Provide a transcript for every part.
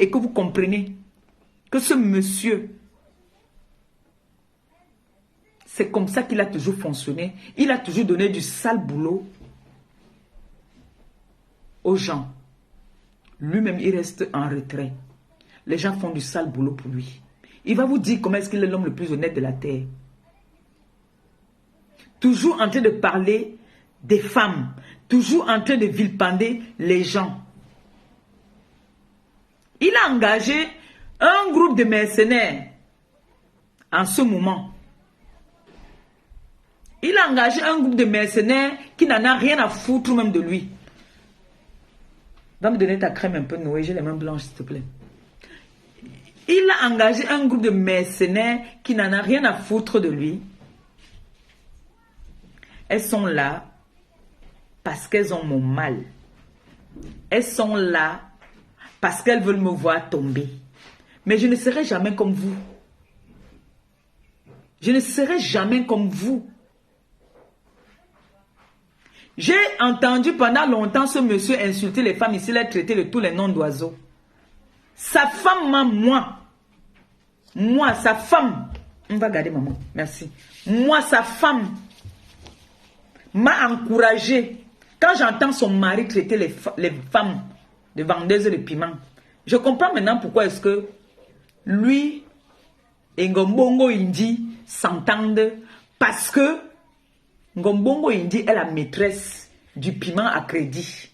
et que vous comprenez que ce monsieur, c'est comme ça qu'il a toujours fonctionné. Il a toujours donné du sale boulot aux gens. Lui-même, il reste en retrait. Les gens font du sale boulot pour lui. Il va vous dire comment est-ce qu'il est l'homme le plus honnête de la terre. Toujours en train de parler des femmes. Toujours en train de vilipender les gens. Il a engagé un groupe de mercenaires en ce moment. Il a engagé un groupe de mercenaires qui n'en a rien à foutre même de lui. Va me donner ta crème un peu Noé, j'ai les mains blanches s'il te plaît. Il a engagé un groupe de mercenaires qui n'en a rien à foutre de lui. Elles sont là parce qu'elles ont mon mal. Elles sont là parce qu'elles veulent me voir tomber. Mais je ne serai jamais comme vous. Je ne serai jamais comme vous. J'ai entendu pendant longtemps ce monsieur insulter les femmes ici, les traiter de tous les noms d'oiseaux. Sa femme m'a, moi, sa femme, on va garder maman, merci. Moi, sa femme m'a encouragé. Quand j'entends son mari traiter les femmes de vendeuses de piment, je comprends maintenant pourquoi est-ce que lui et Ngombongo Indi s'entendent, parce que Ngombongo Indi est la maîtresse du piment à crédit.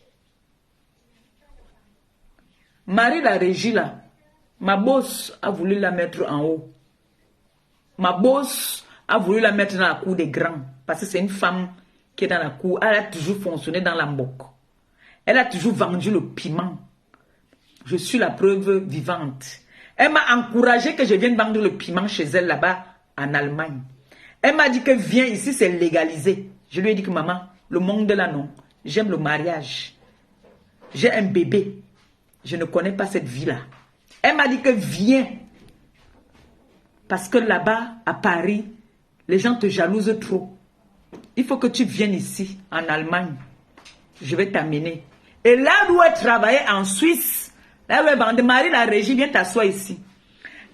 Marie la régie là, ma boss a voulu la mettre en haut. Ma boss a voulu la mettre dans la cour des grands, parce que c'est une femme qui est dans la cour. Elle a toujours fonctionné dans la mbok. Elle a toujours vendu le piment. Je suis la preuve vivante. Elle m'a encouragé que je vienne vendre le piment chez elle là-bas en Allemagne. Elle m'a dit que viens ici, c'est légalisé. Je lui ai dit que maman, le monde de là non. J'aime le mariage. J'ai un bébé. Je ne connais pas cette vie-là. Elle m'a dit que viens. Parce que là-bas, à Paris, les gens te jalousent trop. Il faut que tu viennes ici, en Allemagne. Je vais t'amener. Et là où elle travaillait en Suisse, là où elle vendait, Marie la régie, viens t'asseoir ici.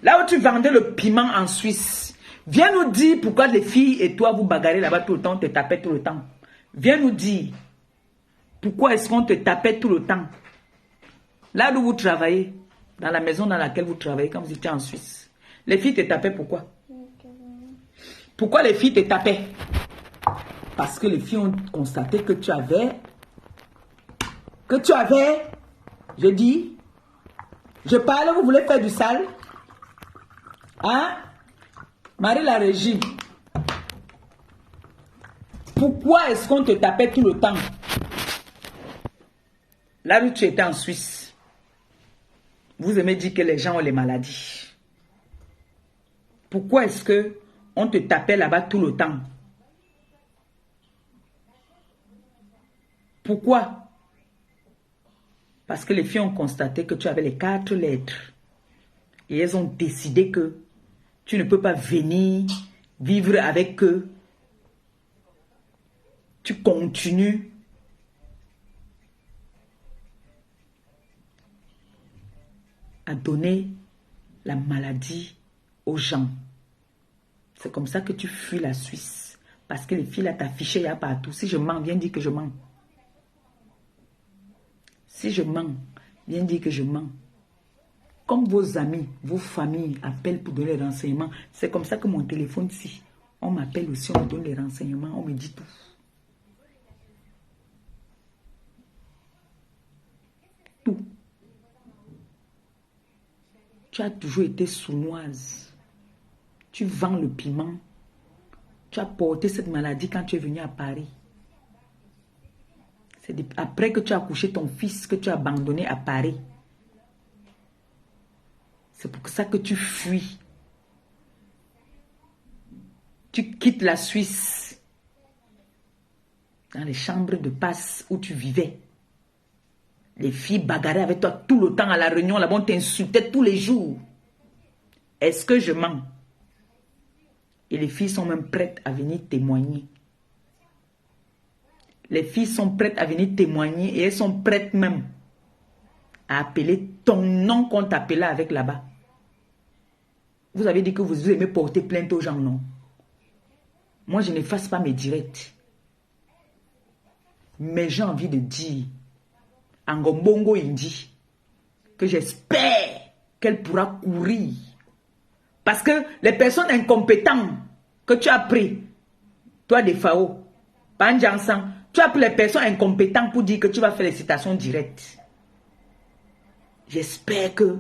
Là où tu vendais le piment en Suisse, viens nous dire pourquoi les filles et toi vous bagarrez là-bas tout le temps, te tapez tout le temps. Viens nous dire pourquoi est-ce qu'on te tapait tout le temps. Là où vous travaillez, dans la maison dans laquelle vous travaillez, quand vous étiez en Suisse, les filles te tapaient pourquoi? Pourquoi les filles te tapaient? Parce que les filles ont constaté que tu avais, je dis, je parle, vous voulez faire du sale? Hein? Marie la régie, pourquoi est-ce qu'on te tapait tout le temps? Là où tu étais en Suisse, vous aimez dire que les gens ont les maladies. Pourquoi est-ce que on te tapait là-bas tout le temps? Pourquoi? Parce que les filles ont constaté que tu avais les 4 lettres. Et elles ont décidé que tu ne peux pas venir vivre avec eux. Tu continues à donner la maladie aux gens. C'est comme ça que tu fuis la Suisse. Parce que les filles là t'affichaient, il y a partout. Si je mens, viens dire que je mens. Si je mens, viens dire que je mens. Comme vos amis, vos familles appellent pour donner des renseignements, c'est comme ça que mon téléphone, si on m'appelle aussi, on me donne les renseignements, on me dit tout. Tout. Tu as toujours été sournoise. Tu vends le piment. Tu as porté cette maladie quand tu es venu à Paris. C'est après que tu as accouché ton fils que tu as abandonné à Paris. C'est pour ça que tu fuis. Tu quittes la Suisse dans les chambres de passe où tu vivais. Les filles bagarraient avec toi tout le temps à la réunion. Là-bas, on t'insultait tous les jours. Est-ce que je mens? Et les filles sont même prêtes à venir témoigner. Les filles sont prêtes à venir témoigner et elles sont prêtes même a appelé ton nom qu'on t'appelait avec là-bas. Vous avez dit que vous aimez porter plainte aux gens, non? Moi, je n'efface pas mes directs. Mais j'ai envie de dire à Ngombongo Indi que j'espère qu'elle pourra courir. Parce que les personnes incompétentes que tu as pris, toi des FAO, Panjansan, tu as pris les personnes incompétentes pour dire que tu vas faire les citations directes. J'espère que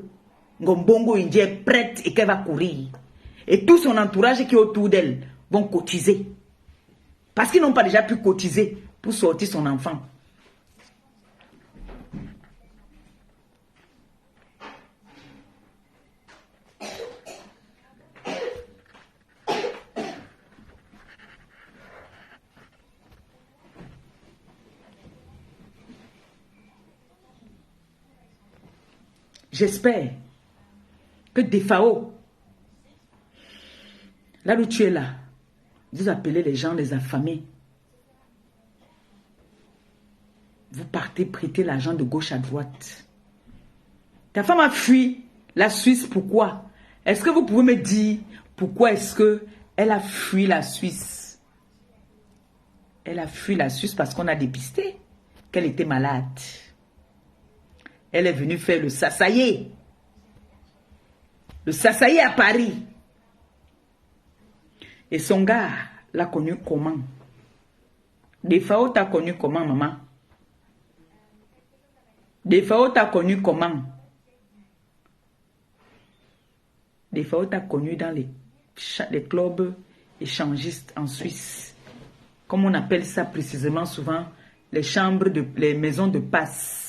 Ngombongo Indi est prête et qu'elle va courir. Et tout son entourage qui est autour d'elle vont cotiser. Parce qu'ils n'ont pas déjà pu cotiser pour sortir son enfant. J'espère que Defao, là où tu es là, vous appelez les gens les affamés. Vous partez prêter l'argent de gauche à droite. Ta femme a fui la Suisse, pourquoi? Est-ce que vous pouvez me dire pourquoi est-ce qu'elle a fui la Suisse? Elle a fui la Suisse parce qu'on a dépisté qu'elle était malade. Elle est venue faire le Sassaye. Le Sassaye à Paris. Et son gars l'a connu comment? Defao t'a connu comment, maman? Defao t'a connu comment? Defao t'a connu dans les clubs échangistes en Suisse. Comme on appelle ça précisément souvent, les maisons de passe.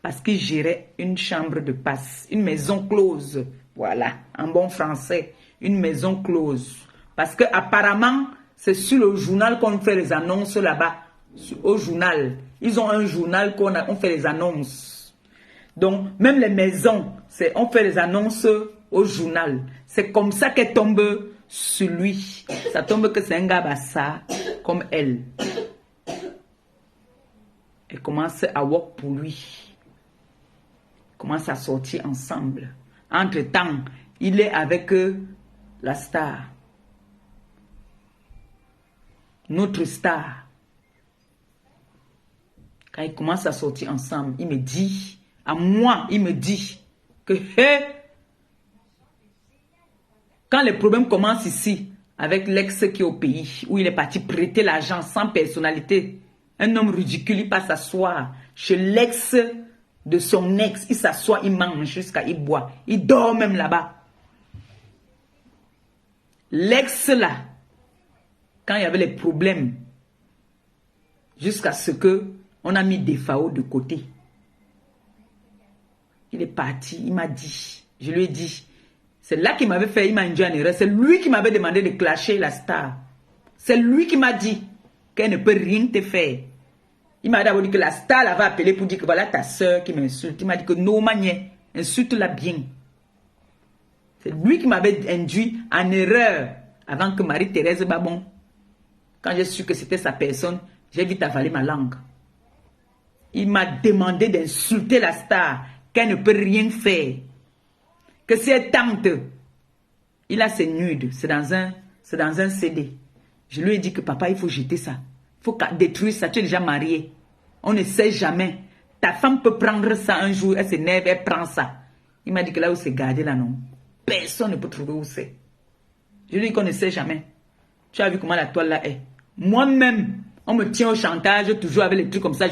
Parce qu'il gérait une chambre de passe, une maison close. Voilà, en bon français, une maison close. Parce que apparemment, c'est sur le journal qu'on fait les annonces là-bas. Au journal. Ils ont un journal on fait les annonces. Donc, même les maisons, on fait les annonces au journal. C'est comme ça qu'elle tombe sur lui. Ça tombe que c'est un gars bassa, comme elle. Elle commence à work pour lui. Commence à sortir ensemble. Entre-temps, il est avec la star. Notre star. Quand ils commencent à sortir ensemble, il me dit, à moi, il me dit que quand les problèmes commencent ici, avec l'ex qui est au pays, où il est parti prêter l'argent sans personnalité, un homme ridicule, il passe s'asseoir chez l'ex de son ex, il s'assoit, il mange jusqu'à il boit. Il dort même là-bas. L'ex là, quand il y avait les problèmes, jusqu'à ce que on a mis Defao de côté. Il est parti, il m'a dit, je lui ai dit, c'est là qu'il m'avait fait, il m'a induit en erreur, c'est lui qui m'avait demandé de clasher la star. C'est lui qui m'a dit qu'elle ne peut rien te faire. Il m'a d'abord dit que la star l'avait appelé pour dire que voilà ta soeur qui m'insulte. Il m'a dit que non, manière, insulte-la bien. C'est lui qui m'avait induit en erreur avant que Marie-Thérèse Babon, quand j'ai su que c'était sa personne, j'ai vite avalé ma langue. Il m'a demandé d'insulter la star, qu'elle ne peut rien faire. Que si elle tente, il a ses nudes, c'est dans un CD. Je lui ai dit que papa, il faut jeter ça. Il faut détruire ça, tu es déjà marié. On ne sait jamais. Ta femme peut prendre ça un jour, elle s'énerve, elle prend ça. Il m'a dit que là où c'est gardé là, non. Personne ne peut trouver où c'est. Je lui ai dit qu'on ne sait jamais. Tu as vu comment la toile là est. Moi-même, on me tient au chantage, toujours avec les trucs comme ça.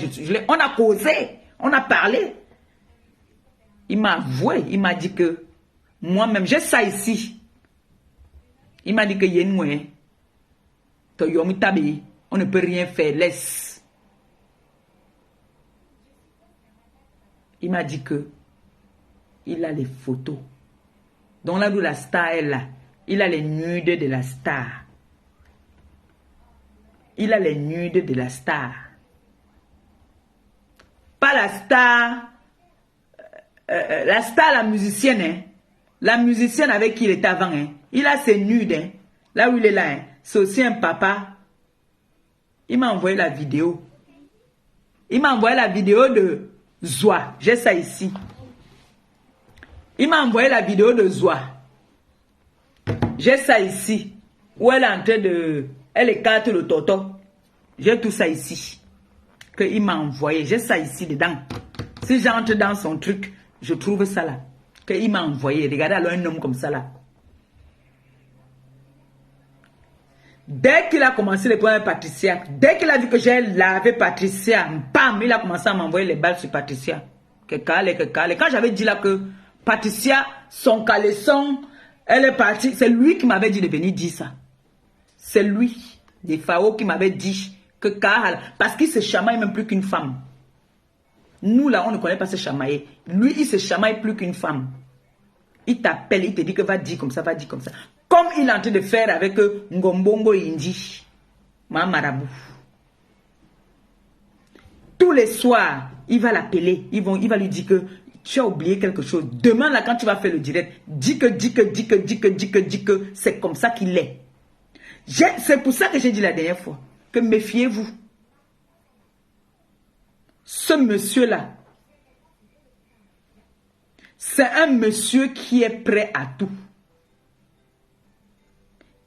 On a causé, on a parlé. Il m'a avoué, il m'a dit que moi-même, j'ai ça ici. Il m'a dit que Yenwe, on ne peut rien faire, laisse. Il m'a dit que il a les photos. Donc là où la star est là, il a les nudes de la star. Il a les nudes de la star. Pas la star, la musicienne, hein. La musicienne avec qui il était avant, hein. Il a ses nudes, hein. Là où il est là, hein. C'est aussi un papa. Il m'a envoyé la vidéo. Il m'a envoyé la vidéo de Zoa. J'ai ça ici. Il m'a envoyé la vidéo de Zoa. J'ai ça ici. Où elle est en train de... Elle écarte le toto. J'ai tout ça ici. Qu'il m'a envoyé. J'ai ça ici dedans. Si j'entre dans son truc, je trouve ça là. Qu'il m'a envoyé. Regardez alors un homme comme ça là. Dès qu'il a commencé les problèmes avec Patricia, dès qu'il a vu que j'ai lavé Patricia, bam, il a commencé à m'envoyer les balles sur Patricia. Que calé. Quand j'avais dit là que Patricia, son caleçon, elle est partie, c'est lui qui m'avait dit de venir dire ça. C'est lui, des Fao, qui m'avait dit que Kahal, parce qu'il se chamaille même plus qu'une femme. Nous là, on ne connaît pas se chamailler. Lui, il se chamaille plus qu'une femme. Il t'appelle, il te dit que va dire comme ça, va dire comme ça. Comme il est en train de faire avec Ngombongo Indi, ma marabout. Tous les soirs, il va l'appeler, il va lui dire que tu as oublié quelque chose. Demain, là, quand tu vas faire le direct, dis que c'est comme ça qu'il est. C'est pour ça que j'ai dit la dernière fois, que méfiez-vous. Ce monsieur-là, c'est un monsieur qui est prêt à tout.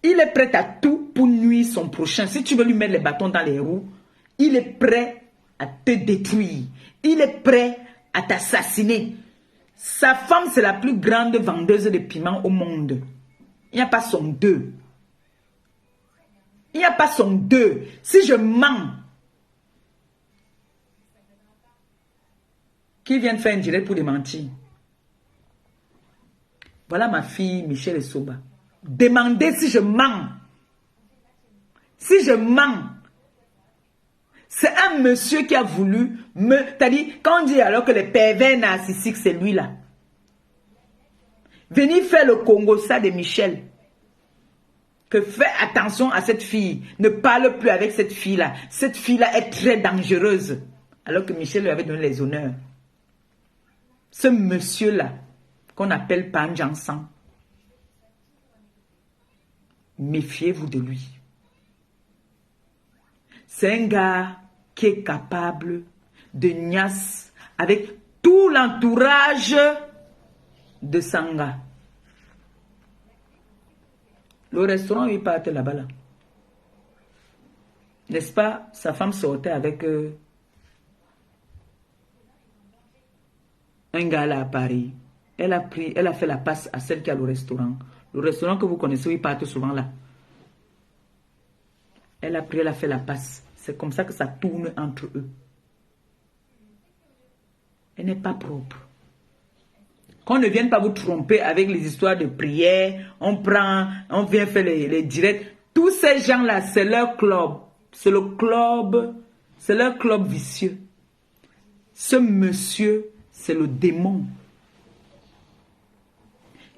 Il est prêt à tout pour nuire son prochain. Si tu veux lui mettre les bâtons dans les roues, il est prêt à te détruire. Il est prêt à t'assassiner. Sa femme, c'est la plus grande vendeuse de piments au monde. Il n'y a pas son deux. Il n'y a pas son deux. Si je mens, qu'il vienne faire un direct pour démentir. Voilà ma fille Michelle Esoba. Demandez si je mens. Si je mens. C'est un monsieur qui a voulu me... C'est-à-dire, quand on dit alors que les pervers narcissiques, c'est lui là. Venir faire le Congo, ça de Michel. Que fais attention à cette fille. Ne parle plus avec cette fille-là. Cette fille-là est très dangereuse. Alors que Michel lui avait donné les honneurs. Ce monsieur-là, qu'on appelle Panjansan, méfiez-vous de lui. C'est un gars qui est capable de niasse avec tout l'entourage de Sanga. Le restaurant où il partait là-bas, là. N'est-ce pas, sa femme sortait avec un gars là à Paris. Elle a fait la passe à celle qui a le restaurant. Le restaurant que vous connaissez, où ils partent souvent là. Elle a fait la passe. C'est comme ça que ça tourne entre eux. Elle n'est pas propre. Qu'on ne vienne pas vous tromper avec les histoires de prière. On vient faire les directs. Tous ces gens-là, c'est leur club. C'est le club. C'est leur club vicieux. Ce monsieur, c'est le démon.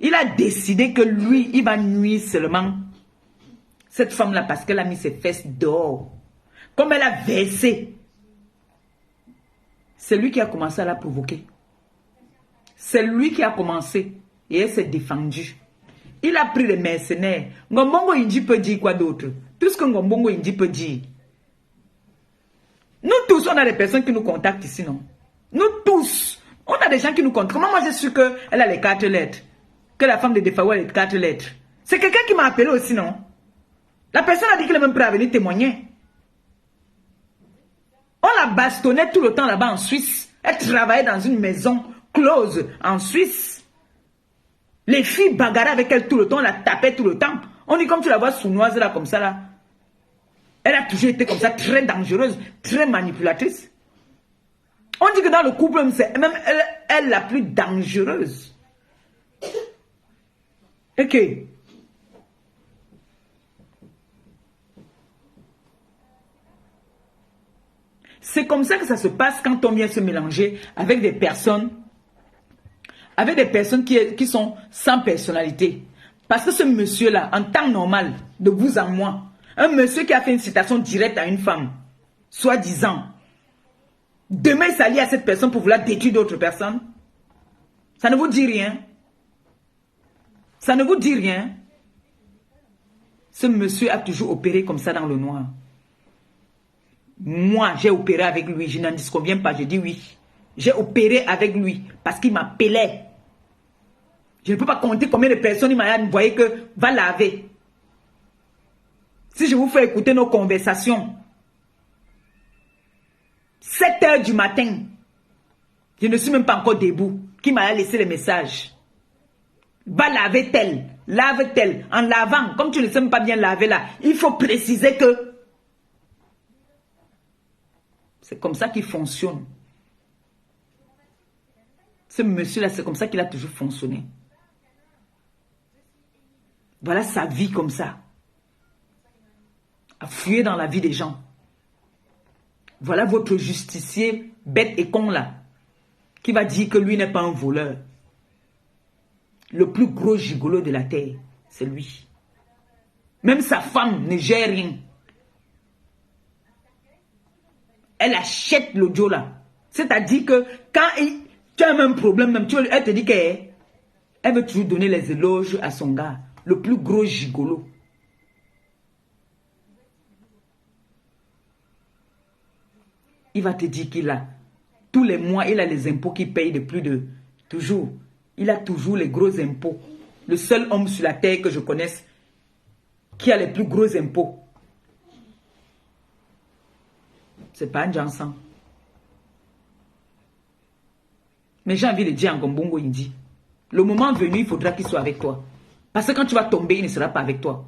Il a décidé que lui, il va nuire seulement cette femme-là parce qu'elle a mis ses fesses dehors. Comme elle a versé. C'est lui qui a commencé à la provoquer. C'est lui qui a commencé. Et elle s'est défendue. Il a pris les mercenaires. Ngombongo Indi peut dire quoi d'autre? Tout ce que Ngombongo Indi peut dire. Nous tous, on a des personnes qui nous contactent ici, non? Nous tous. On a des gens qui nous contactent. Comment moi j'ai su qu'elle a les 4 lettres? Que la femme de Defawa a les 4 lettres? C'est quelqu'un qui m'a appelé aussi, non? La personne a dit qu'elle est même prête à venir témoigner. On la bastonnait tout le temps là-bas en Suisse. Elle travaillait dans une maison close en Suisse. Les filles bagarraient avec elle tout le temps, on la tapait tout le temps. On dit comme tu la vois sournoise là, comme ça là. Elle a toujours été comme ça, très dangereuse, très manipulatrice. On dit que dans le couple, c'est même elle la plus dangereuse. Ok. C'est comme ça que ça se passe quand on vient se mélanger avec des personnes qui sont sans personnalité. Parce que ce monsieur-là, en temps normal, de vous à moi, un monsieur qui a fait une citation directe à une femme, soi-disant, demain il s'allie à cette personne pour vouloir détruire d'autres personnes. Ça ne vous dit rien? Ça ne vous dit rien? Ce monsieur a toujours opéré comme ça dans le noir. Moi, j'ai opéré avec lui. Je n'en dis combien pas, je dis oui. J'ai opéré avec lui parce qu'il m'appelait. Je ne peux pas compter combien de personnes il m'a envoyé que va laver. Si je vous fais écouter nos conversations, 7 heures du matin, je ne suis même pas encore debout, qui m'a laissé les messages. Va laver tel, lave tel. En lavant, comme tu ne sais même pas bien laver là, il faut préciser que c'est comme ça qu'il fonctionne. Ce monsieur-là, c'est comme ça qu'il a toujours fonctionné. Voilà sa vie comme ça. À fuir dans la vie des gens. Voilà votre justicier bête et con là, qui va dire que lui n'est pas un voleur. Le plus gros gigolo de la terre, c'est lui. Même sa femme ne gère rien. Elle achète l'audio là. C'est-à-dire que quand tu as un problème, même, elle te dit qu'elle veut toujours donner les éloges à son gars. Le plus gros gigolo. Il va te dire qu'il a, tous les mois, il a les impôts qu'il paye de plus de, toujours. Il a toujours les gros impôts. Le seul homme sur la terre que je connaisse qui a les plus gros impôts. C'est pas un Jansan. Mais j'ai envie de dire en Gombongo Indi, le moment venu, il faudra qu'il soit avec toi. Parce que quand tu vas tomber, il ne sera pas avec toi.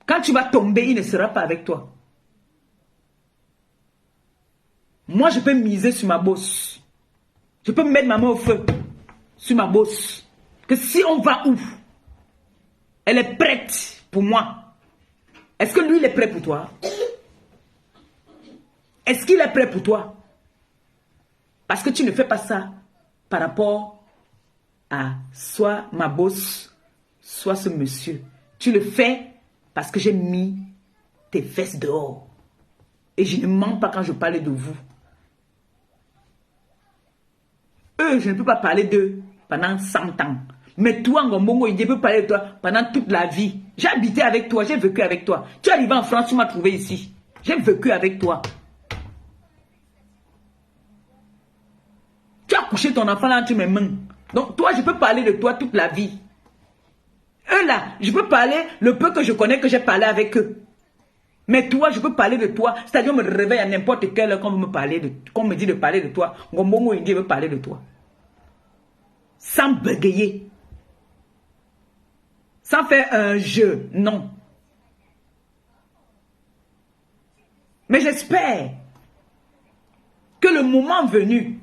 Quand tu vas tomber, il ne sera pas avec toi. Moi, je peux miser sur ma bosse. Je peux mettre ma main au feu sur ma bosse. Que si on va où, elle est prête pour moi. Est-ce que lui, il est prêt pour toi? Est-ce qu'il est prêt pour toi? Parce que tu ne fais pas ça par rapport à soit ma bosse, soit ce monsieur. Tu le fais parce que j'ai mis tes fesses dehors. Et je ne mens pas quand je parle de vous. Eux, je ne peux pas parler d'eux pendant 100 ans. Mais toi, Ngombongo, je peux parler de toi pendant toute la vie. J'ai habité avec toi, j'ai vécu avec toi. Tu es arrivé en France, tu m'as trouvé ici. J'ai vécu avec toi. Tu as couché ton enfant là entre mes mains. Donc toi, je peux parler de toi toute la vie. Eux là, je peux parler le peu que je connais, que j'ai parlé avec eux. Mais toi, je peux parler de toi. C'est-à-dire, on me réveille à n'importe quelle heure quand on me dit de parler de toi. Ngombongo Indi veut parler de toi. Sans bégayer. Sans faire un jeu. Non. Mais j'espère que le moment venu,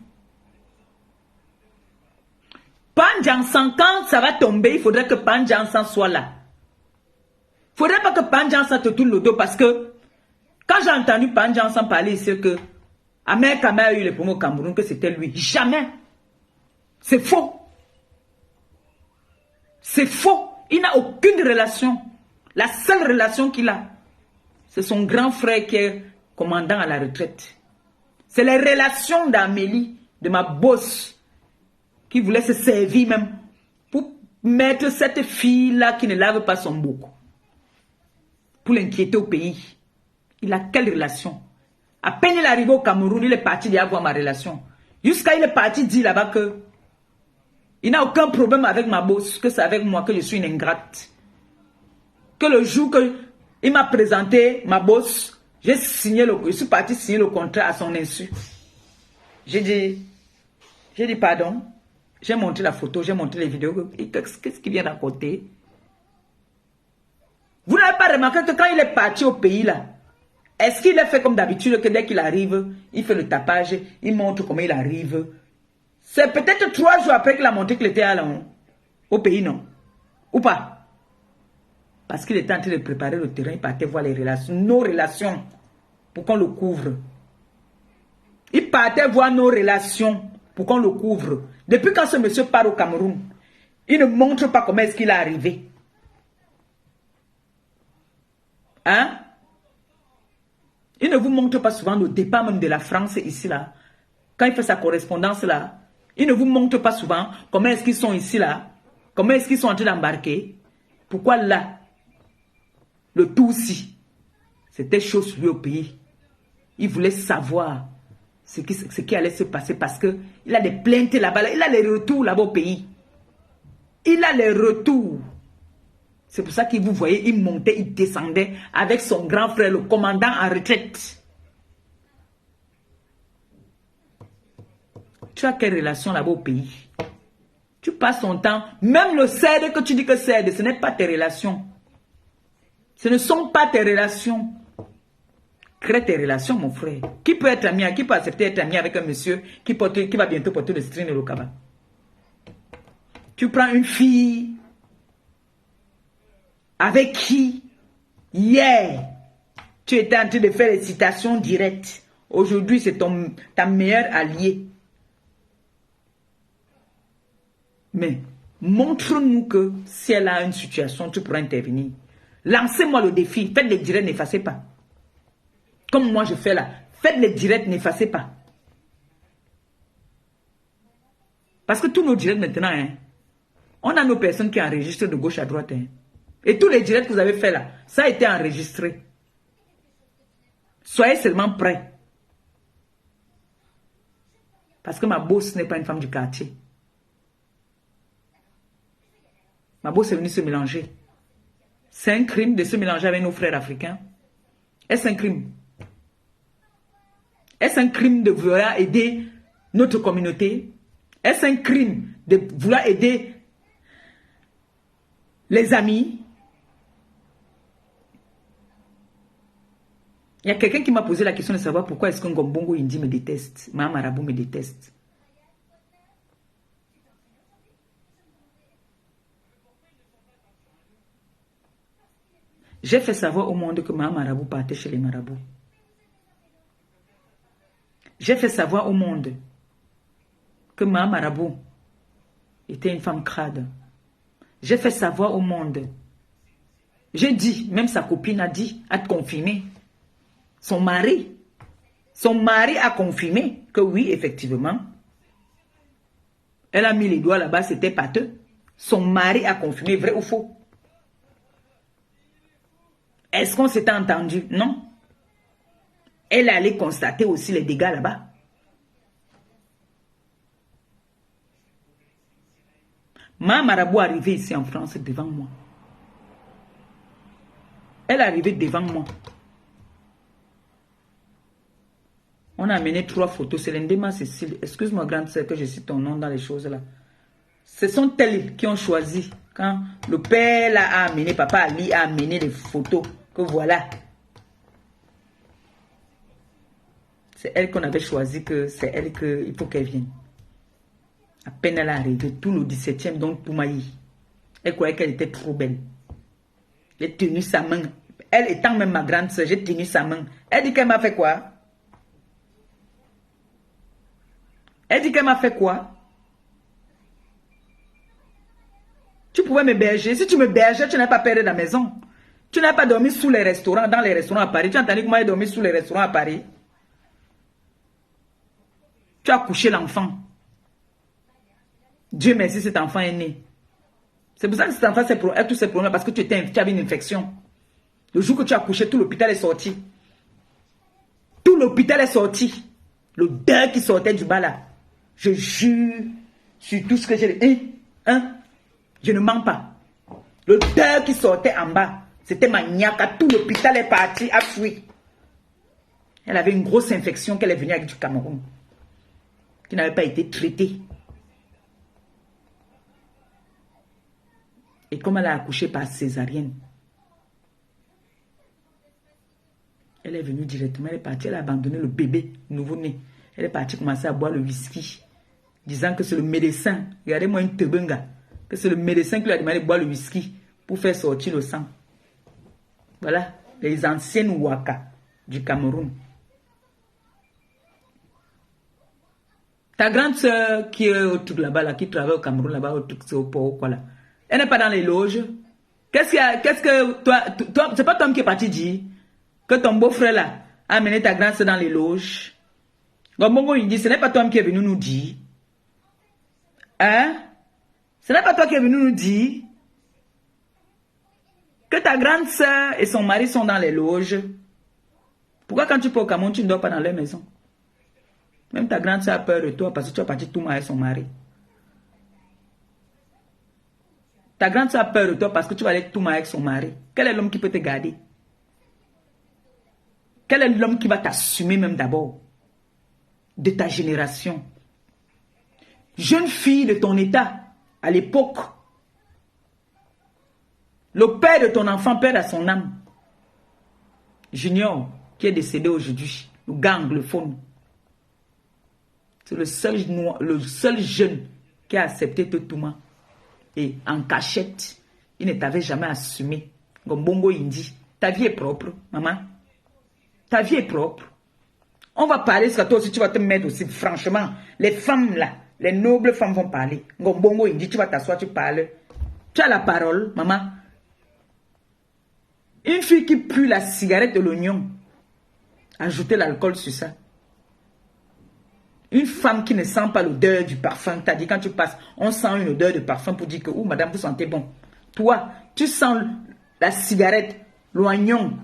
Panjansan, quand ça va tomber, il faudrait que Panjansan soit là. Il ne faudrait pas que Panjansan te tourne le dos parce que quand j'ai entendu Panjansan parler ici que Ahmed Kamé a eu les promos au Cameroun, que c'était lui. Jamais. C'est faux. C'est faux. Il n'a aucune relation. La seule relation qu'il a, c'est son grand frère qui est commandant à la retraite. C'est les relations d'Amélie, de ma bosse, qui voulait se servir même pour mettre cette fille-là qui ne lave pas son bouc. Pour l'inquiéter au pays. Il a quelle relation? À peine il est arrivé au Cameroun, il est parti d'y avoir ma relation. Jusqu'à il est parti dire là-bas que il n'a aucun problème avec ma bosse, que c'est avec moi que je suis une ingrate. Que le jour que il m'a présenté ma bosse, je suis parti signer le contrat à son insu. J'ai dit pardon. J'ai montré la photo, j'ai montré les vidéos. Qu'est-ce qu'il vient d'à côté? Vous n'avez pas remarqué que quand il est parti au pays là, est-ce qu'il a fait comme d'habitude que dès qu'il arrive, il fait le tapage, il montre comment il arrive? C'est peut-être 3 jours après qu'il a montré qu'il était à au pays, non? Ou pas? Parce qu'il était en train de préparer le terrain, il partait voir les relations, nos relations, pour qu'on le couvre. Il partait voir nos relations pour qu'on le couvre. Depuis quand ce monsieur part au Cameroun, il ne montre pas comment est-ce qu'il est arrivé. Hein? Il ne vous montre pas souvent le départ même de la France ici là. Quand il fait sa correspondance là, il ne vous montre pas souvent comment est-ce qu'ils sont ici là. Comment est-ce qu'ils sont en train d'embarquer. Pourquoi là? Le Tutsi, c'était chaud sur lui au pays. Il voulait savoir ce qui allait se passer parce qu'il a des plaintes là-bas, il a les retours là-bas au pays. Il a les retours. C'est pour ça que vous voyez, il montait, il descendait avec son grand frère, le commandant en retraite. Tu as quelle relation là-bas au pays? Tu passes ton temps, même le CED que tu dis que CED, ce n'est pas tes relations. Ce ne sont pas tes relations. Crée tes relations, mon frère. Qui peut être ami, qui peut accepter être ami avec un monsieur qui va bientôt porter le string et le cabas? Tu prends une fille avec qui, hier, tu étais en train de faire les citations directes. Aujourd'hui, c'est ta meilleure alliée. Mais montre-nous que si elle a une situation, tu pourras intervenir. Lancez-moi le défi. Faites les directs, n'effacez pas. Comme moi je fais là. Faites les directs, n'effacez pas. Parce que tous nos directs maintenant, hein, on a nos personnes qui enregistrent de gauche à droite. Hein. Et tous les directs que vous avez fait là, ça a été enregistré. Soyez seulement prêts. Parce que ma boss n'est pas une femme du quartier. Ma boss est venue se mélanger. C'est un crime de se mélanger avec nos frères africains. Est-ce un crime? Est-ce un crime de vouloir aider notre communauté? Est-ce un crime de vouloir aider les amis? Il y a quelqu'un qui m'a posé la question de savoir pourquoi est-ce qu'un Gombongo Indi me déteste, Mama Marabout me déteste. J'ai fait savoir au monde que Mama Marabout partait chez les marabouts. J'ai fait savoir au monde que Mama Marabout était une femme crade. J'ai fait savoir au monde. J'ai dit, même sa copine a dit, a confirmé. Son mari a confirmé que oui, effectivement. Elle a mis les doigts là-bas, c'était pâteux. Son mari a confirmé, vrai ou faux? Est-ce qu'on s'était entendu? Non. Elle allait constater aussi les dégâts là-bas. Ma marabout est arrivée ici en France devant moi. Elle est arrivée devant moi. On a amené 3 photos. C'est l'Indéma Cécile. Excuse-moi, grande sœur, que je cite ton nom dans les choses là. Ce sont elles qui ont choisi. Quand le père là, a amené, papa Ali a amené les photos. Que voilà. C'est elle qu'on avait choisi, que c'est elle qu'il faut qu'elle vienne. À peine elle est arrivée, tout le 17e, donc Toumaï. Elle croyait qu'elle était trop belle. J'ai tenu sa main. Elle étant même ma grande soeur, j'ai tenu sa main. Elle dit qu'elle m'a fait quoi? Elle dit qu'elle m'a fait quoi? Tu pouvais me berger. Si tu me bergeais, tu n'as pas perdu la maison. Tu n'as pas dormi sous les restaurants, dans les restaurants à Paris. Tu as entendu comment elle dormi sous les restaurants à Paris? Tu as couché l'enfant. Dieu merci, cet enfant est né. C'est pour ça que cet enfant a tous ces problèmes, parce que tu avais une infection. Le jour que tu as couché, tout l'hôpital est sorti. Tout l'hôpital est sorti. L'odeur qui sortait du bas là. Je jure sur tout ce que j'ai dit. Je ne mens pas. L'odeur qui sortait en bas, c'était maniaque. Tout l'hôpital est parti, a fui. Elle avait une grosse infection qu'elle est venue avec du Cameroun, qui n'avait pas été traitée. Et comme elle a accouché par césarienne, elle est venue directement, elle est partie, elle a abandonné le bébé nouveau-né. Elle est partie commencer à boire le whisky, disant que c'est le médecin, regardez-moi une tebenga, que c'est le médecin qui lui a demandé de boire le whisky pour faire sortir le sang. Voilà, les anciennes Ouaka du Cameroun. Ta grande soeur qui est au truc là-bas, là, qui travaille au Cameroun là-bas, au truc, c'est au port, quoi là. Elle n'est pas dans les loges. Qu'est-ce que toi c'est pas toi qui est parti dire que ton beau-frère là a amené ta grande soeur dans les loges. Gombongo il dit, ce n'est pas toi qui est venu nous dire. Hein? Ce n'est pas toi qui est venu nous dire que ta grande soeur et son mari sont dans les loges. Pourquoi quand tu peux au Cameroun, tu ne dors pas dans leur maison? Même ta grande soeur a peur de toi parce que tu as parti tout mal avec son mari. Ta grande soeur a peur de toi parce que tu vas aller tout mal avec son mari. Quel est l'homme qui peut te garder? Quel est l'homme qui va t'assumer même d'abord? De ta génération. Jeune fille de ton état, à l'époque, le père de ton enfant perd à son âme. Junior, qui est décédé aujourd'hui, le gars anglophone. C'est le seul jeune qui a accepté Totouma. Et en cachette, il ne t'avait jamais assumé. Comme Bongo Indi, ta vie est propre, maman. Ta vie est propre. On va parler, ce que toi aussi tu vas te mettre aussi, franchement. Les femmes là, les nobles femmes vont parler. Comme Bongo Indi, tu vas t'asseoir, tu parles. Tu as la parole, maman. Une fille qui pue la cigarette de l'oignon, ajoutez l'alcool sur ça. Une femme qui ne sent pas l'odeur du parfum, t'as dit quand tu passes, on sent une odeur de parfum pour dire que, oh madame, vous sentez bon. Toi, tu sens la cigarette, l'oignon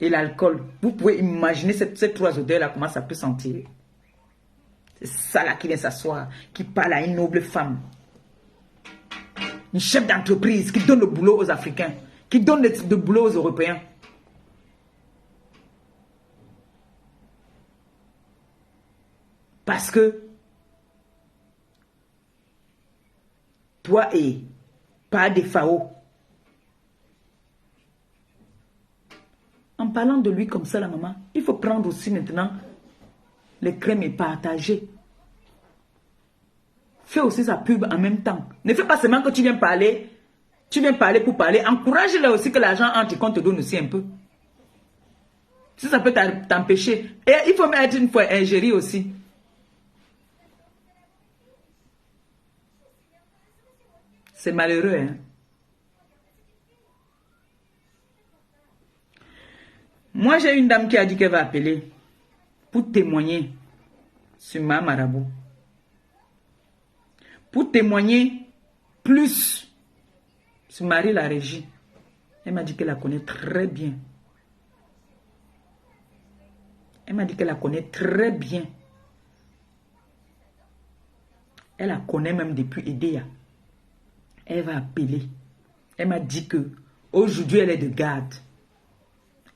et l'alcool. Vous pouvez imaginer ces trois odeurs-là, comment ça peut sentir. C'est ça là qui vient s'asseoir, qui parle à une noble femme. Une chef d'entreprise qui donne le boulot aux Africains, qui donne le boulot aux Européens. Parce que toi et pas des FAO. En parlant de lui comme ça, la maman, il faut prendre aussi maintenant les crèmes et partager. Fais aussi sa pub en même temps. Ne fais pas seulement que tu viens parler pour parler. Encourage-le aussi que l'argent entre et qu'on te donne aussi un peu. Si ça peut t'empêcher. Et il faut mettre une fois ingérie aussi. C'est malheureux, hein. Moi, j'ai une dame qui a dit qu'elle va appeler pour témoigner sur ma marabout. Pour témoigner plus sur Marie la Régie. Elle m'a dit qu'elle la connaît très bien. Elle m'a dit qu'elle la connaît très bien. Elle la connaît même depuis Edea. Elle va appeler. Elle m'a dit que aujourd'hui elle est de garde.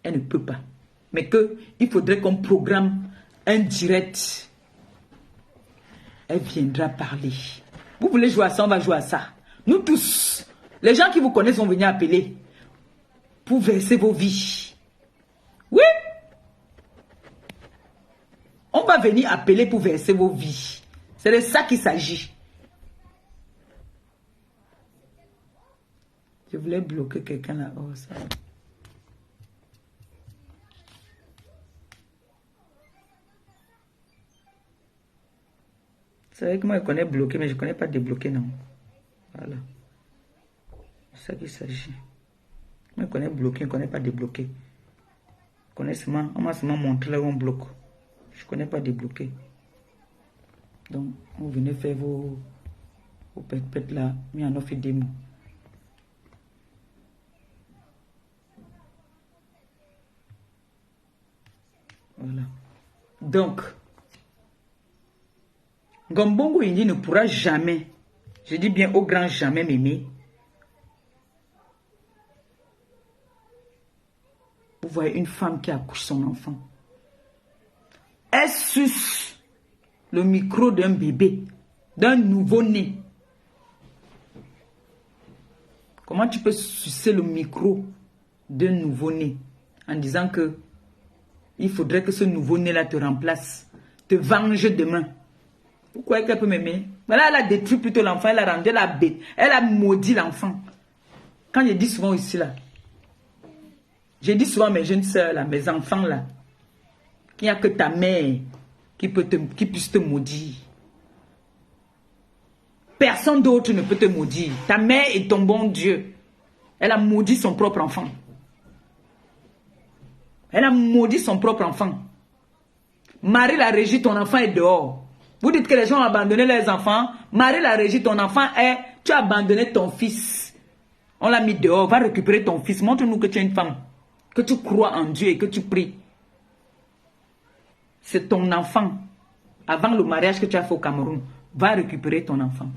Elle ne peut pas. Mais qu'il faudrait qu'on programme un direct. Elle viendra parler. Vous voulez jouer à ça, on va jouer à ça. Nous tous, les gens qui vous connaissent vont venir appeler pour verser vos vies. Oui. On va venir appeler pour verser vos vies. C'est de ça qu'il s'agit. Je voulais bloquer quelqu'un là-haut. Ça. C'est vrai que moi je connais bloquer, mais je ne connais pas débloquer, non. Voilà. C'est ça qu'il s'agit. Moi je connais bloquer, je ne connais pas débloquer. On m'a seulement montré là où on bloque. Je ne connais pas débloquer. Donc, vous venez faire vos pètes là, mais en offre démo. Voilà. Donc, Gombongo Indi ne pourra jamais, je dis bien au grand jamais m'aimer. Vous voyez une femme qui accouche son enfant. Elle suce le micro d'un bébé, d'un nouveau-né. Comment tu peux sucer le micro d'un nouveau-né en disant que il faudrait que ce nouveau-né-là te remplace, te venge demain? Pourquoi elle peut m'aimer? Voilà, elle a détruit plutôt l'enfant, elle a rendu la bête, elle a maudit l'enfant. Quand je dis souvent ici là, je dis souvent à mes jeunes soeurs là, mes enfants là, qu'il n'y a que ta mère qui puisse te maudire. Personne d'autre ne peut te maudire. Ta mère est ton bon Dieu. Elle a maudit son propre enfant. Elle a maudit son propre enfant. Marie la Régie, ton enfant est dehors. Vous dites que les gens ont abandonné leurs enfants. Marie la Régie, ton enfant est... Tu as abandonné ton fils. On l'a mis dehors. Va récupérer ton fils. Montre-nous que tu es une femme. Que tu crois en Dieu et que tu pries. C'est ton enfant. avant le mariage que tu as fait au Cameroun, va récupérer ton enfant.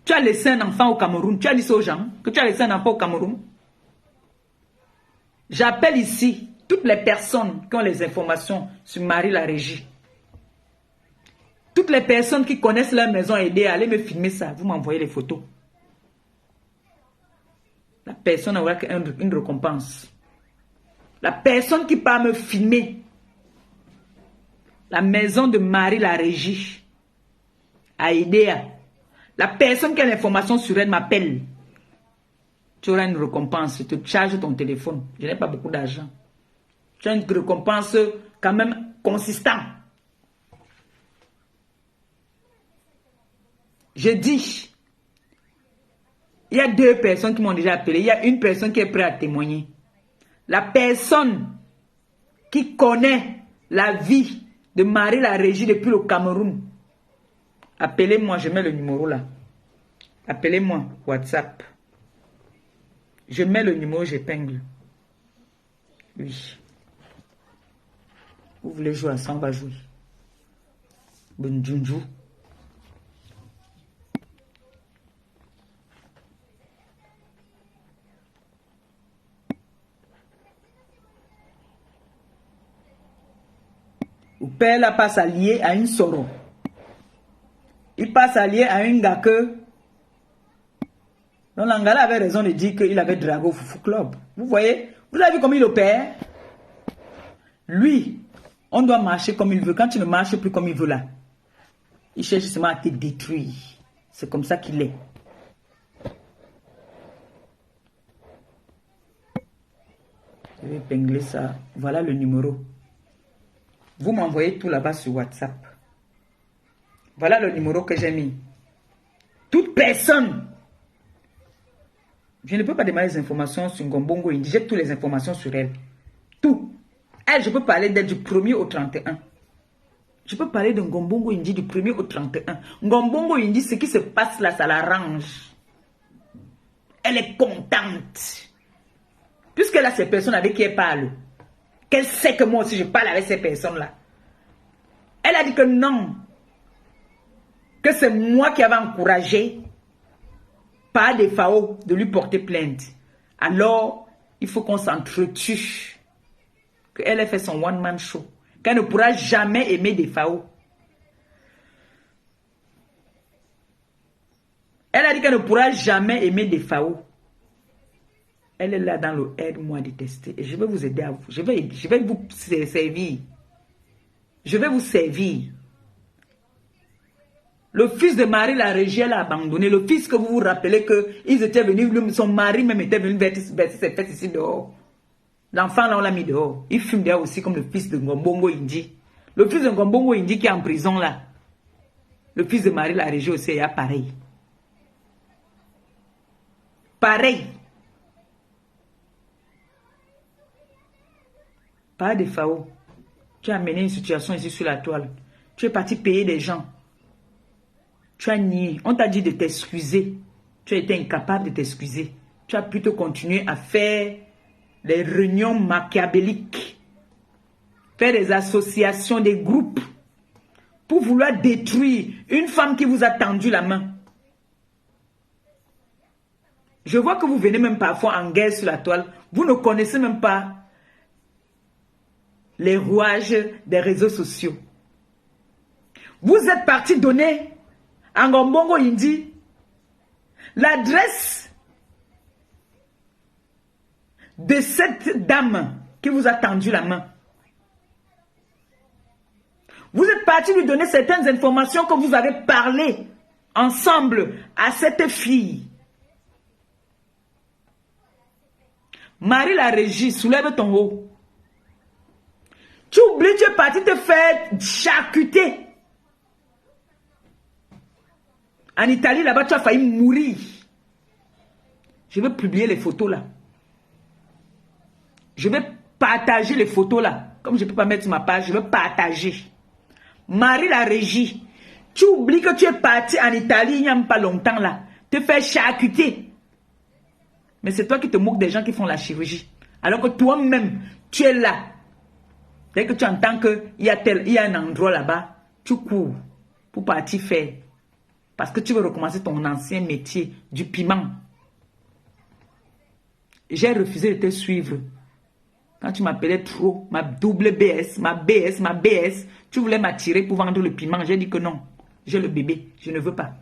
Tu as laissé un enfant au Cameroun. Tu as dit ça aux gens que tu as laissé un enfant au Cameroun. J'appelle ici toutes les personnes qui ont les informations sur Marie la Régie. Toutes les personnes qui connaissent leur maison aidée, allez me filmer ça. Vous m'envoyez les photos. La personne aura une récompense. La personne qui part me filmer la maison de Marie la Régie à Idéa. La personne qui a l'information sur elle m'appelle. Tu auras une récompense. Je te charge ton téléphone. Je n'ai pas beaucoup d'argent. Tu as une récompense quand même consistante. Je dis, il y a 2 personnes qui m'ont déjà appelé. Il y a une personne qui est prête à témoigner. La personne qui connaît la vie de Marie la Régie depuis le Cameroun. Appelez-moi, je mets le numéro là. Appelez-moi, WhatsApp. Je mets le numéro, j'épingle. Oui. Vous voulez jouer à ça, on va jouer. Bonjour. Le père là passe allié à une soro. Il passe allié à un gars que... Donc l'Angala avait raison de dire qu'il avait dragué au Foufou Club. Vous voyez? Vous avez vu comment il opère? Lui, on doit marcher comme il veut. Quand tu ne marches plus comme il veut là, il cherche seulement à te détruire. C'est comme ça qu'il est. Je vais épingler ça. Voilà le numéro. Vous m'envoyez tout là-bas sur WhatsApp. Voilà le numéro que j'ai mis. Toute personne. Je ne peux pas demander les informations sur Ngombongo Indi. J'ai toutes les informations sur elle. Tout. Elle, je peux parler d'elle du 1er au 31. Je peux parler de Ngombongo Indi du 1er au 31. Ngombongo Indi, ce qui se passe là, ça l'arrange. Elle est contente. Puisqu'elle a ces personnes avec qui elle parle. Qu'elle sait que moi aussi je parle avec ces personnes-là. Elle a dit que non. Que c'est moi qui avais encouragé par des FAO de lui porter plainte. Alors, il faut qu'on s'entretue. Qu'elle ait fait son one-man show. Qu'elle ne pourra jamais aimer des FAO. Elle a dit qu'elle ne pourra jamais aimer des FAO. Elle est là dans le aide-moi à détester. Et je vais vous aider à vous. Je vais vous servir. Je vais vous servir. Le fils de Marie la Régie, elle a abandonné. Le fils que vous vous rappelez qu'ils étaient venus, son mari même était venu verser ses fesses ici dehors. L'enfant là, on l'a mis dehors. Il fume dehors aussi comme le fils de Ngombongo Indi. Le fils de Ngombongo Indi qui est en prison là. Le fils de Marie la Régie aussi est pareil. Pareil. Pas de FAO. Tu as amené une situation ici sur la toile. Tu es parti payer des gens. Tu as nié. On t'a dit de t'excuser. Tu as été incapable de t'excuser. Tu as plutôt continué à faire des réunions machiavéliques. Faire des associations, des groupes. Pour vouloir détruire une femme qui vous a tendu la main. Je vois que vous venez même parfois en guerre sur la toile. Vous ne connaissez même pas les rouages des réseaux sociaux. Vous êtes parti donner à Ngombongo Indi l'adresse de cette dame qui vous a tendu la main. Vous êtes parti lui donner certaines informations que vous avez parlé ensemble à cette fille. Marie la Régie, soulève ton haut. Tu oublies, tu es parti te faire charcuter. En Italie, là-bas, tu as failli mourir. Je vais publier les photos là. Je vais partager les photos là. Comme je ne peux pas mettre sur ma page, je vais partager. Marie la Régie, tu oublies que tu es parti en Italie il n'y a même pas longtemps là. Te faire charcuter. Mais c'est toi qui te moques des gens qui font la chirurgie. Alors que toi-même, tu es là. Dès que tu entends qu'il y a un endroit là-bas, Tu cours pour partir faire. Parce que tu veux recommencer ton ancien métier du piment. J'ai refusé de te suivre. Quand tu m'appelais trop, ma double BS, ma BS, tu voulais m'attirer pour vendre le piment. J'ai dit que non. J'ai le bébé. Je ne veux pas.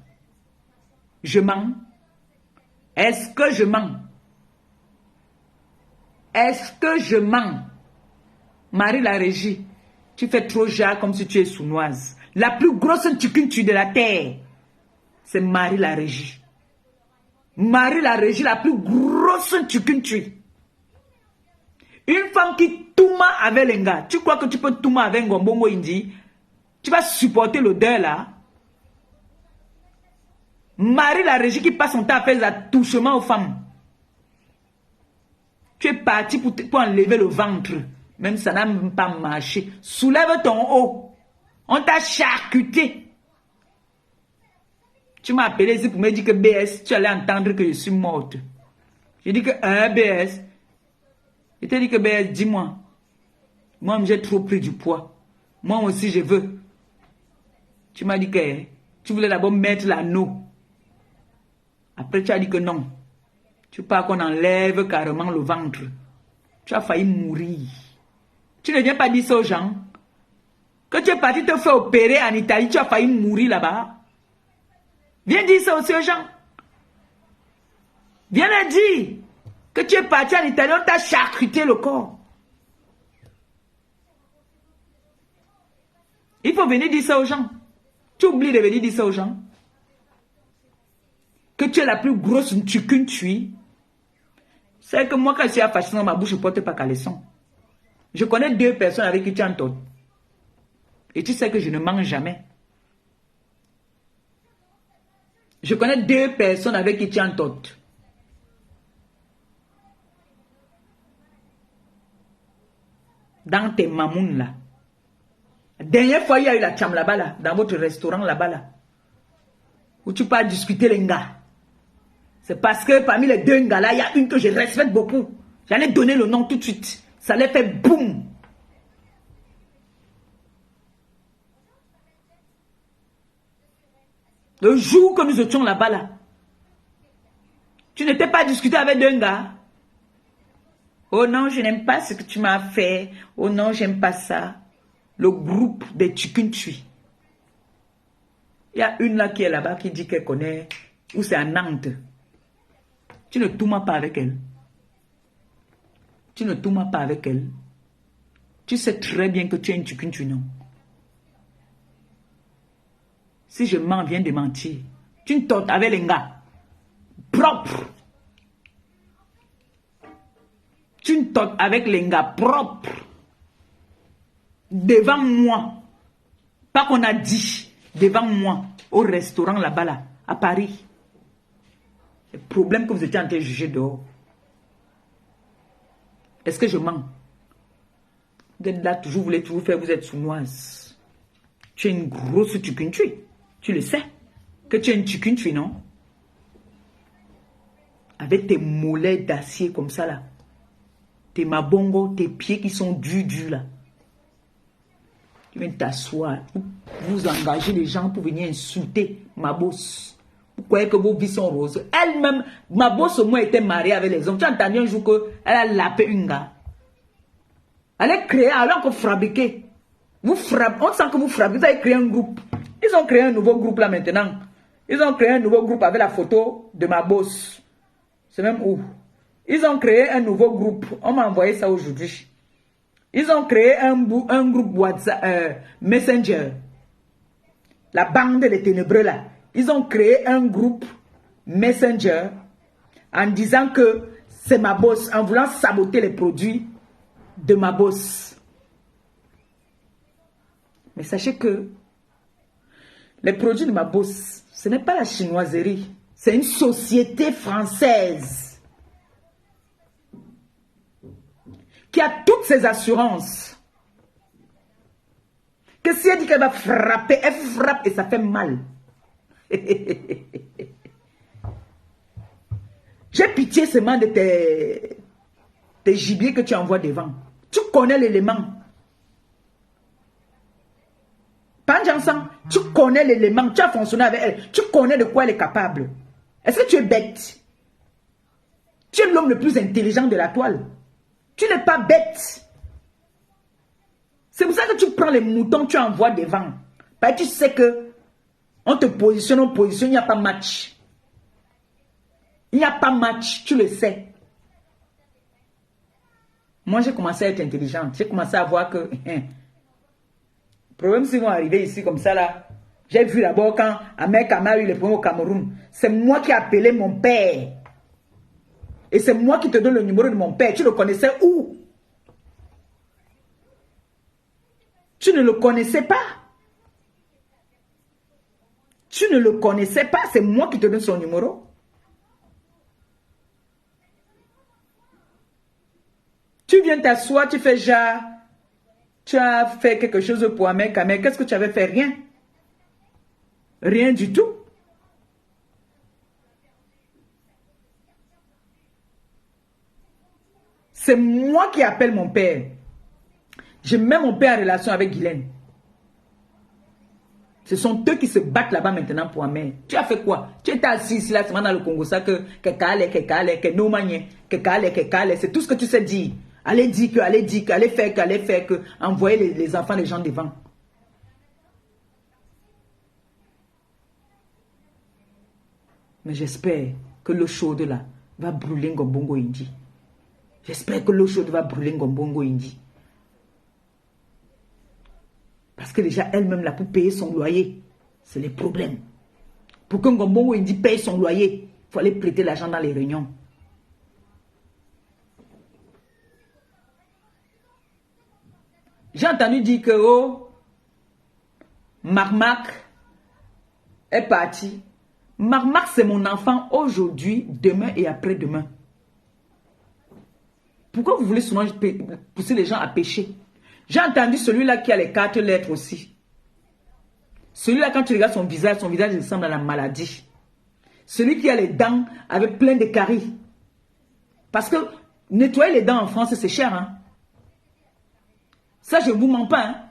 Je mens. Est-ce que je mens? Est-ce que je mens? Marie la régie, tu fais trop genre comme si tu es sournoise. La plus grosse tucune de la terre, c'est Marie la régie. Marie la régie, la plus grosse tucune. Une femme qui touma avec les gars. Tu crois que tu peux touma avec un gombongo indi? Tu vas supporter l'odeur là? Marie la régie qui passe son temps à faire des attouchements aux femmes. Tu es parti pour enlever le ventre. Même ça n'a même pas marché. Soulève ton haut. On t'a charcuté. Tu m'as appelé ici pour me dire que BS, tu allais entendre que je suis morte. J'ai dit que BS. Je t'ai dit que BS, dis-moi. Moi, j'ai trop pris du poids. Moi aussi, je veux. Tu m'as dit que tu voulais d'abord mettre l'anneau. Après, tu as dit que non. Tu pars qu'on enlève carrément le ventre. Tu as failli mourir. Tu ne viens pas dire ça aux gens. Que tu es parti te faire opérer en Italie, tu as failli mourir là-bas. Viens dire ça aussi aux gens. Viens leur dire que tu es parti en Italie, on t'a charcuté le corps. Il faut venir dire ça aux gens. Tu oublies de venir dire ça aux gens. Que tu es la plus grosse qu'une tuile. C'est que moi, quand je suis affachinée dans ma bouche, je ne porte pas caleçon. Je connais 2 personnes avec qui tu entends. Et tu sais que je ne mange jamais. Je connais 2 personnes avec qui tu entends. Dans tes mamounes là. La dernière fois, il y a eu la cham là-bas là, dans votre restaurant là-bas là. Où tu peux discuter les gars. C'est parce que parmi les 2 gars là, il y a une que je respecte beaucoup. J'en ai donné le nom tout de suite. Ça les fait boum. Le jour que nous étions là-bas là, tu n'étais pas discuté avec 2 gars. Oh non, je n'aime pas ce que tu m'as fait. Oh non, j'aime pas ça. Le groupe des Tchukuntui. Il y a une là qui est là-bas qui dit qu'elle connaît, ou c'est à Nantes. Tu ne tourmas pas avec elle. Tu ne tourmas pas avec elle. Tu sais très bien que tu es une Tchukuntui, non? Si je mens, viens de mentir. Tu ne tortes avec les gars. Propre. Tu ne tortes avec les gars propres. Devant moi. Pas qu'on a dit. Devant moi. Au restaurant là-bas, là. À Paris. Le problème que vous étiez en train de juger dehors. Est-ce que je mens? Vous êtes là, toujours, vous voulez toujours faire, vous êtes sournoise. Tu es une grosse tucuntui. Tu le sais. Que tu es une tucuntui, non? Avec tes mollets d'acier comme ça, là. Tes mabongos, tes pieds qui sont durs, là. Tu viens t'asseoir. Vous engagez les gens pour venir insulter ma bosse. Vous croyez que vos vies sont roses. Elle-même, ma bosse au moins était mariée avec les hommes. Tu as entendu un jour qu'elle a lapé une gars. Elle est créée alors qu'on fabriquait. On sent que vous fabriquez. Vous avez créé un groupe. Ils ont créé un nouveau groupe là maintenant. Ils ont créé un nouveau groupe avec la photo de ma bosse. C'est même où? Ils ont créé un nouveau groupe. On m'a envoyé ça aujourd'hui. Ils ont créé un groupe WhatsApp, Messenger. La bande des ténébreux là. Ils ont créé un groupe Messenger en disant que c'est ma boss, en voulant saboter les produits de ma boss. Mais sachez que les produits de ma boss, ce n'est pas la chinoiserie. C'est une société française qui a toutes ses assurances. Que si elle dit qu'elle va frapper, elle frappe et ça fait mal. J'ai pitié seulement de tes gibiers que tu envoies devant. Tu connais l'élément. Panjansan. connais l'élément, tu as fonctionné avec elle, tu connais de quoi elle est capable. Est-ce que tu es bête? Tu es l'homme le plus intelligent de la toile. Tu n'es pas bête. C'est pour ça que tu prends les moutons, tu envoies devant. Parce que tu sais que on te positionne, il n'y a pas match. Il n'y a pas match, tu le sais. Moi, j'ai commencé à être intelligente. J'ai commencé à voir que... Le problème, si vont arriver ici comme ça, là, j'ai vu d'abord quand Ahmed Kamara a eu les problèmes au Cameroun. C'est moi qui ai appelé mon père. Et c'est moi qui te donne le numéro de mon père. Tu le connaissais où? Tu ne le connaissais pas. Tu ne le connaissais pas. C'est moi qui te donne son numéro. Tu viens t'asseoir, tu fais genre... Tu as fait quelque chose pour Ahmed Kamara. Qu'est-ce que tu avais fait? Rien. Rien du tout. C'est moi qui appelle mon père. Je mets mon père en relation avec Guylaine. Ce sont eux qui se battent là-bas maintenant pour Ahmed. Tu as fait quoi? Tu étais assis ici là, seulement dans le Congo, ça que c'est tout ce que tu sais dire. Allez dire que, allez faire que, envoyer les enfants des gens devant. Mais j'espère que l'eau chaude là va brûler Ngombongo Indi. J'espère que l'eau chaude va brûler Ngombongo Indi. Parce que déjà elle-même là pour payer son loyer, c'est le problème. Pour que Ngombongo Indi paye son loyer, il faut aller prêter l'argent dans les réunions. J'ai entendu dire que oh, Marmac est parti. Marmac, c'est mon enfant aujourd'hui, demain et après-demain. Pourquoi vous voulez souvent pousser les gens à pécher? J'ai entendu celui-là qui a les 4 lettres aussi. Celui-là, quand tu regardes son visage ressemble à la maladie. Celui qui a les dents avec plein de caries. Parce que nettoyer les dents en France, c'est cher. Hein? Ça, je ne vous mens pas. Hein?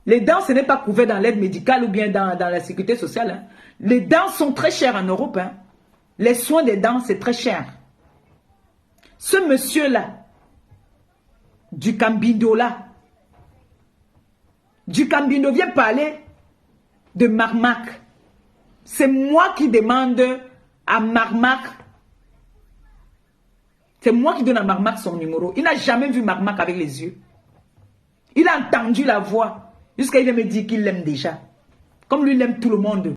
Les dents, ce n'est pas couvert dans l'aide médicale ou bien dans la sécurité sociale. Hein? Les dents sont très chères en Europe. Hein? Les soins des dents, c'est très cher. Ce monsieur-là, du Cambindo là, vient parler de Marmac. C'est moi qui demande à Marmac. C'est moi qui donne à Marmac son numéro. Il n'a jamais vu Marmac avec les yeux. Il a entendu la voix. Jusqu'à il me dit qu'il l'aime déjà. Comme lui, il aime tout le monde.